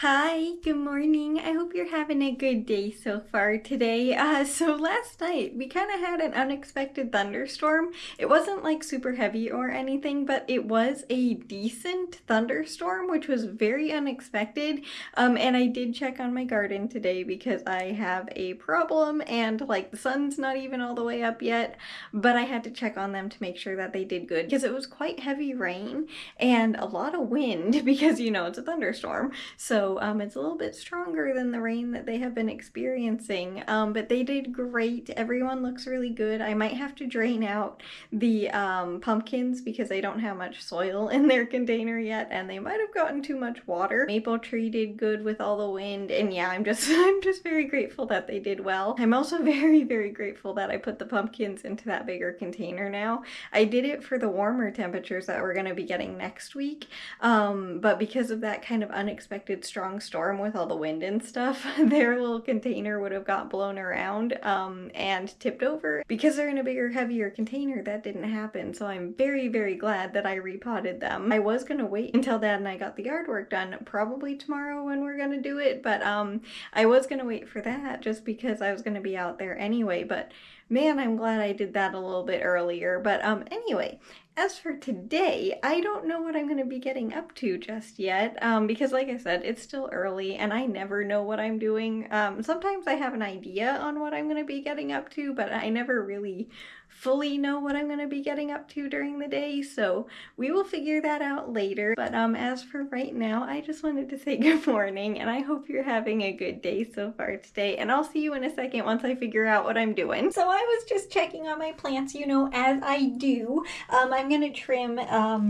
Hi, good morning. I hope you're having a good day so far today. So last night we kind of had an unexpected thunderstorm. It wasn't like super heavy or anything, but it was a decent thunderstorm, which was very unexpected. And I did check on my garden today because I have a problem and like the sun's not even all the way up yet, but I had to check on them to make sure that they did good because it was quite heavy rain and a lot of wind because it's a thunderstorm. So it's a little bit stronger than the rain that they have been experiencing. But they did great. Everyone looks really good. I might have to drain out the pumpkins because they don't have much soil in their container yet, and they might have gotten too much water. Maple tree did good with all the wind, and yeah, I'm just I'm just very grateful that they did well. I'm also very grateful that I put the pumpkins into that bigger container now. I did it for the warmer temperatures that we're going to be getting next week, but because of that kind of unexpected strong storm with all the wind and stuff, their little container would have got blown around and tipped over. Because they're in a bigger, heavier container, that didn't happen, so I'm very glad that I repotted them. I was gonna wait until Dad and I got the yard work done, probably tomorrow when we're gonna do it, but I was gonna wait for that just because I was gonna be out there anyway, but man, I'm glad I did that a little bit earlier. But anyway, as for today, I don't know what I'm going to be getting up to just yet, because like I said, it's still early and I never know what I'm doing. Sometimes I have an idea on what I'm going to be getting up to, but I never really fully know what I'm going to be getting up to during the day, so we will figure that out later. But as for right now, I just wanted to say good morning, and I hope you're having a good day so far today, and I'll see you in a second once I figure out what I'm doing. So I was just checking on my plants, as I do. I'm gonna trim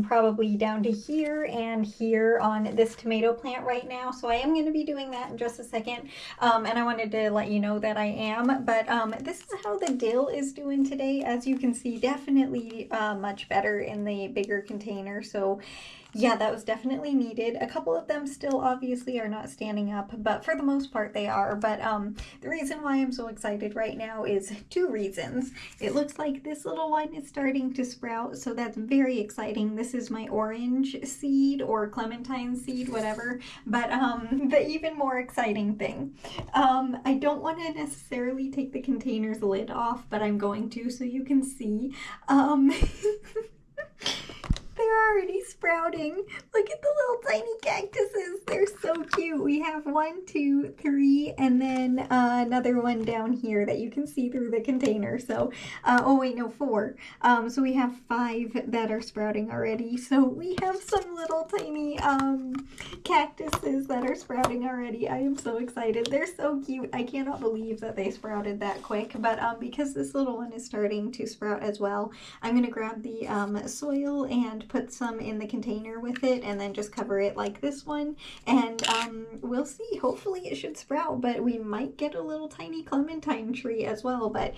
probably down to here and here on this tomato plant right now, so I am gonna be doing that in just a second, and I wanted to let you know that I am. But this is how the dill is doing today. As you can see, definitely much better in the bigger container, so yeah, that was definitely needed. A couple of them still obviously are not standing up, but for the most part they are. But the reason why I'm so excited right now is two reasons. It looks like this little one is starting to sprout, so that's very exciting. This is my orange seed or clementine seed, whatever. But the even more exciting thing, I don't want to necessarily take the container's lid off, but I'm going to so you can see. They're already sprouting. Look at the little tiny cactuses. They're so cute. We have 1, 2, 3, and then another one down here that you can see through the container. So, oh wait, no, 4. So we have 5 that are sprouting already. So we have some little tiny cactuses that are sprouting already. I am so excited. They're so cute. I cannot believe that they sprouted that quick. But because this little one is starting to sprout as well, I'm going to grab the soil and put some in the container with it, and then just cover it like this one, and we'll see. Hopefully it should sprout, but we might get a little tiny clementine tree as well. But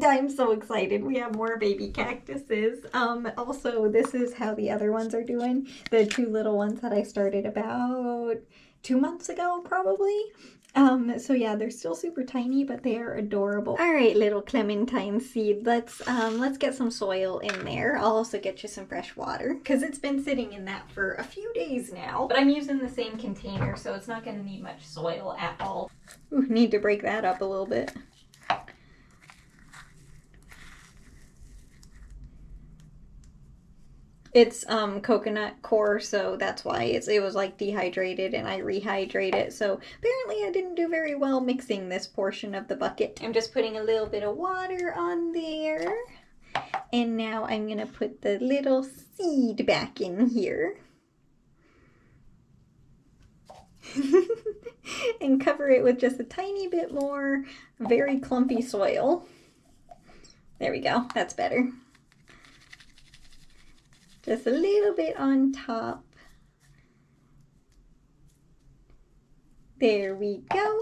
I'm so excited. We have more baby cactuses. Also, this is how the other ones are doing. The 2 little ones that I started about 2 months ago, probably. So yeah, they're still super tiny, but they are adorable. All right, little clementine seed, let's get some soil in there. I'll also get you some fresh water because it's been sitting in that for a few days now, but I'm using the same container, so it's not going to need much soil at all. Ooh, need to break that up a little bit. It's coconut core, so that's why it was like dehydrated, and I rehydrate it. So apparently I didn't do very well mixing this portion of the bucket. I'm just putting a little bit of water on there. And now I'm gonna put the little seed back in here. And cover it with just a tiny bit more very clumpy soil. There we go, that's better. Just a little bit on top. There we go.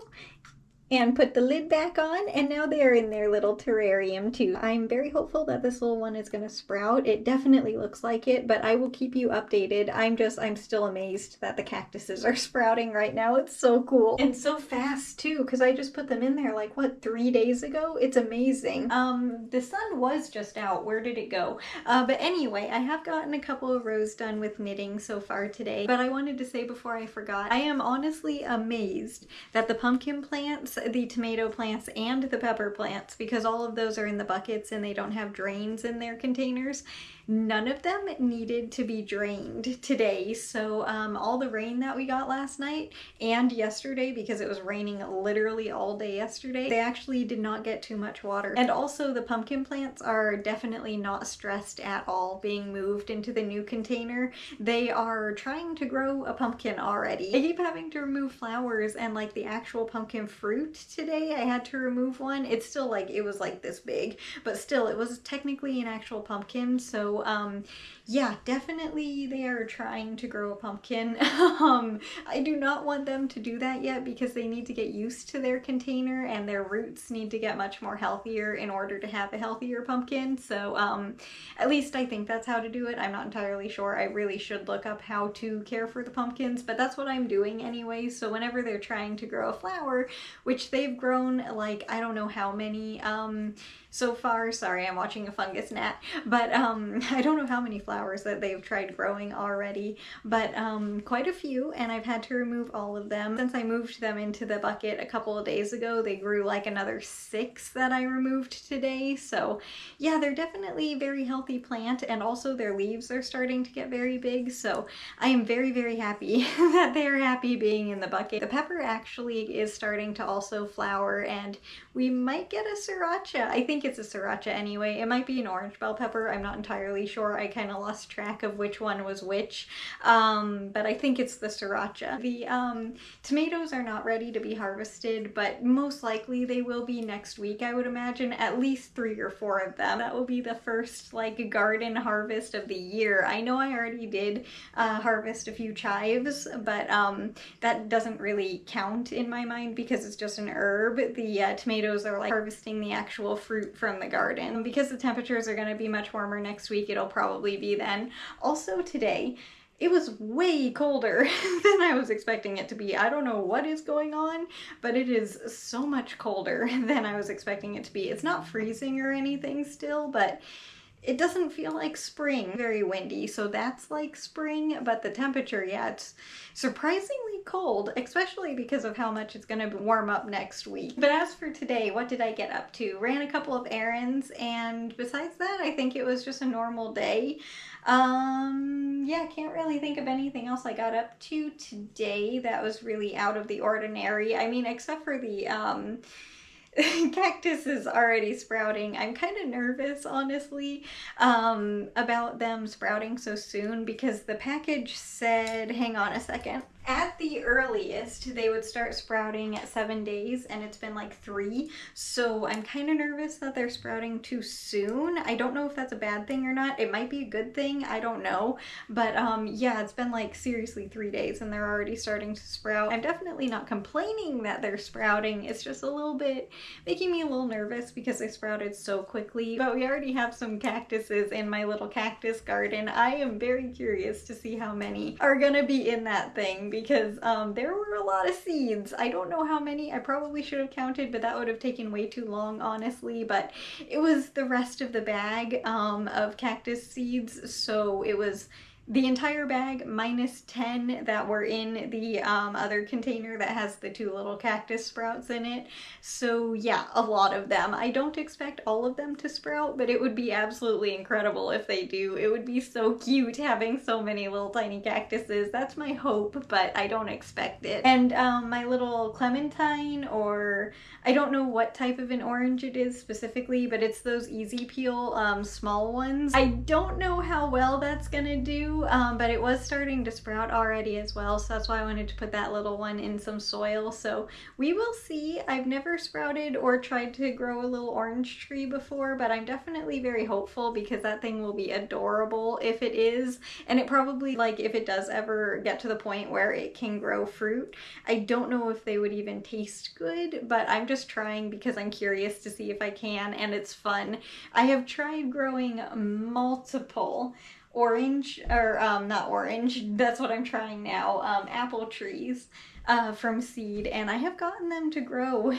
and put the lid back on, and now they're in their little terrarium too. I'm very hopeful that this little one is going to sprout. It definitely looks like it, but I will keep you updated. I'm still amazed that the cactuses are sprouting right now. It's so cool. And so fast too, because I just put them in there like, what, 3 days ago? It's amazing. The sun was just out. Where did it go? But anyway, I have gotten a couple of rows done with knitting so far today, but I wanted to say before I forgot, I am honestly amazed that the pumpkin plants, the tomato plants, and the pepper plants, because all of those are in the buckets and they don't have drains in their containers, none of them needed to be drained today. So all the rain that we got last night and yesterday, because it was raining literally all day yesterday, they actually did not get too much water. And also the pumpkin plants are definitely not stressed at all being moved into the new container. They are trying to grow a pumpkin already. I keep having to remove flowers, and like the actual pumpkin fruit today, I had to remove one. It's still like, it was like this big, but still it was technically an actual pumpkin. So yeah, definitely they are trying to grow a pumpkin. I do not want them to do that yet because they need to get used to their container, and their roots need to get much more healthier in order to have a healthier pumpkin. So at least I think that's how to do it. I'm not entirely sure. I really should look up how to care for the pumpkins, but that's what I'm doing anyway. So whenever they're trying to grow a flower, which they've grown like, I don't know how many so far, sorry, I'm watching a fungus gnat, but I don't know how many flowers that they've tried growing already, but quite a few, and I've had to remove all of them. Since I moved them into the bucket a couple of days ago, they grew like another 6 that I removed today. So yeah, they're definitely a very healthy plant, and also their leaves are starting to get very big, so I am very, very happy that they're happy being in the bucket. The pepper actually is starting to also flower, and we might get a sriracha. I think it's a sriracha anyway. It might be an orange bell pepper. I'm not entirely sure. I kind of lost track of which one was which, but I think it's the sriracha. The tomatoes are not ready to be harvested, but most likely they will be next week, I would imagine. At least 3 or 4 of them. That will be the first like garden harvest of the year. I know I already did harvest a few chives, but that doesn't really count in my mind because it's just an herb. The tomatoes are like harvesting the actual fruit from the garden. Because the temperatures are going to be much warmer next week, it'll probably be then. Also today, it was way colder than I was expecting it to be. I don't know what is going on, but it is so much colder than I was expecting it to be. It's not freezing or anything still, but it doesn't feel like spring. Very windy, so that's like spring, but the temperature, yeah, it's surprisingly cold, especially because of how much it's gonna warm up next week. But as for today, what did I get up to? Ran a couple of errands, and besides that, I think it was just a normal day. Yeah, can't really think of anything else I got up to today that was really out of the ordinary. I mean, except for the cactus is already sprouting. I'm kind of nervous, honestly, about them sprouting so soon, because the package said, hang on a second, at the earliest they would start sprouting at 7 days, and it's been like 3, so I'm kind of nervous that they're sprouting too soon. I don't know if that's a bad thing or not. It might be a good thing, I don't know, but yeah, it's been like seriously 3 days and they're already starting to sprout. I'm definitely not complaining that they're sprouting, it's just a little bit making me a little nervous because they sprouted so quickly. But we already have some cactuses in my little cactus garden. I am very curious to see how many are gonna be in that thing, because there were a lot of seeds. I don't know how many. I probably should have counted, but that would have taken way too long, honestly. But it was the rest of the bag of cactus seeds, so it was the entire bag minus 10 that were in the other container that has the 2 little cactus sprouts in it. So yeah, a lot of them. I don't expect all of them to sprout, but it would be absolutely incredible if they do. It would be so cute having so many little tiny cactuses. That's my hope, but I don't expect it. And my little clementine, or I don't know what type of an orange it is specifically, but it's those easy peel small ones. I don't know how well that's gonna do. to, but it was starting to sprout already as well, so that's why I wanted to put that little one in some soil. So we will see. I've never sprouted or tried to grow a little orange tree before, but I'm definitely very hopeful because that thing will be adorable if it is, and it probably, like, if it does ever get to the point where it can grow fruit. I don't know if they would even taste good, but I'm just trying because I'm curious to see if I can, and it's fun. I have tried growing multiple orange, or not orange, that's what I'm trying now, apple trees from seed, and I have gotten them to grow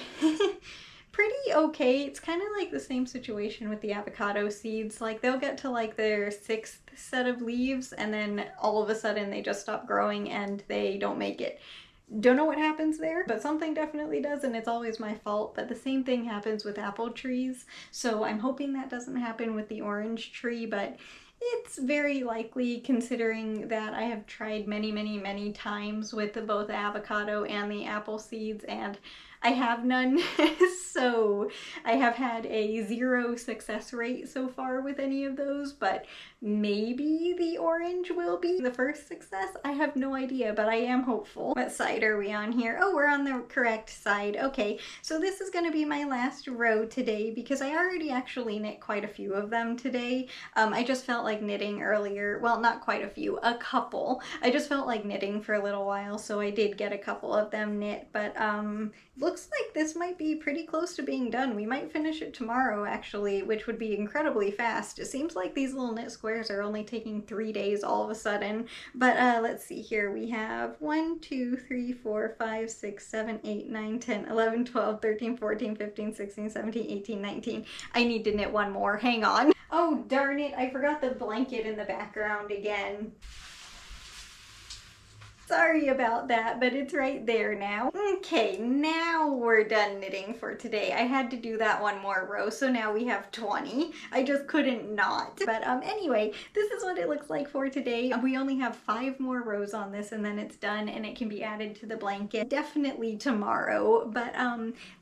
pretty okay. It's kind of like the same situation with the avocado seeds. Like, they'll get to like their 6th set of leaves and then all of a sudden they just stop growing and they don't make it. Don't know what happens there, but something definitely does, and it's always my fault. But the same thing happens with apple trees, so I'm hoping that doesn't happen with the orange tree, but it's very likely considering that I have tried many times with both the avocado and the apple seeds, and I have none. So I have had a 0 success rate so far with any of those, but maybe the orange will be the first success. I have no idea, but I am hopeful. What side are we on here? Oh, we're on the correct side. Okay, so this is going to be my last row today because I already actually knit quite a few of them today. I just felt like knitting earlier. Well, not quite a few, a couple. I just felt like knitting for a little while, so I did get a couple of them knit, but looks like this might be pretty close to being done. We might finish it tomorrow actually, which would be incredibly fast. It seems like these little knit squares are only taking 3 days all of a sudden. But let's see here. We have 1, 2, 3, 4, 5, 6, 7, 8, 9, 10, 11, 12, 13, 14, 15, 16, 17, 18, 19. I need to knit one more. Hang on. Oh, darn it. I forgot the blanket in the background again. Sorry about that, but it's right there now. Okay, now we're done knitting for today. I had to do that one more row, so now we have 20. I just couldn't not. But anyway, this is what it looks like for today. We only have 5 more rows on this and then it's done and it can be added to the blanket definitely tomorrow. But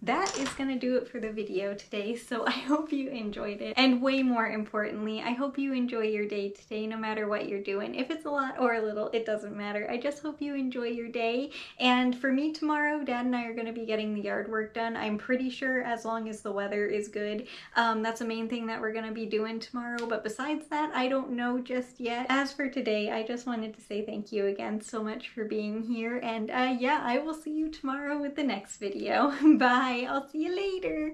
that is gonna do it for the video today, so I hope you enjoyed it. And way more importantly, I hope you enjoy your day today no matter what you're doing. If it's a lot or a little, it doesn't matter. I just hope you enjoy your day. And for me tomorrow, Dad and I are going to be getting the yard work done. I'm pretty sure as long as the weather is good. That's the main thing that we're going to be doing tomorrow, but besides that, I don't know just yet. As for today, I just wanted to say thank you again so much for being here, and yeah, I will see you tomorrow with the next video. Bye! I'll see you later!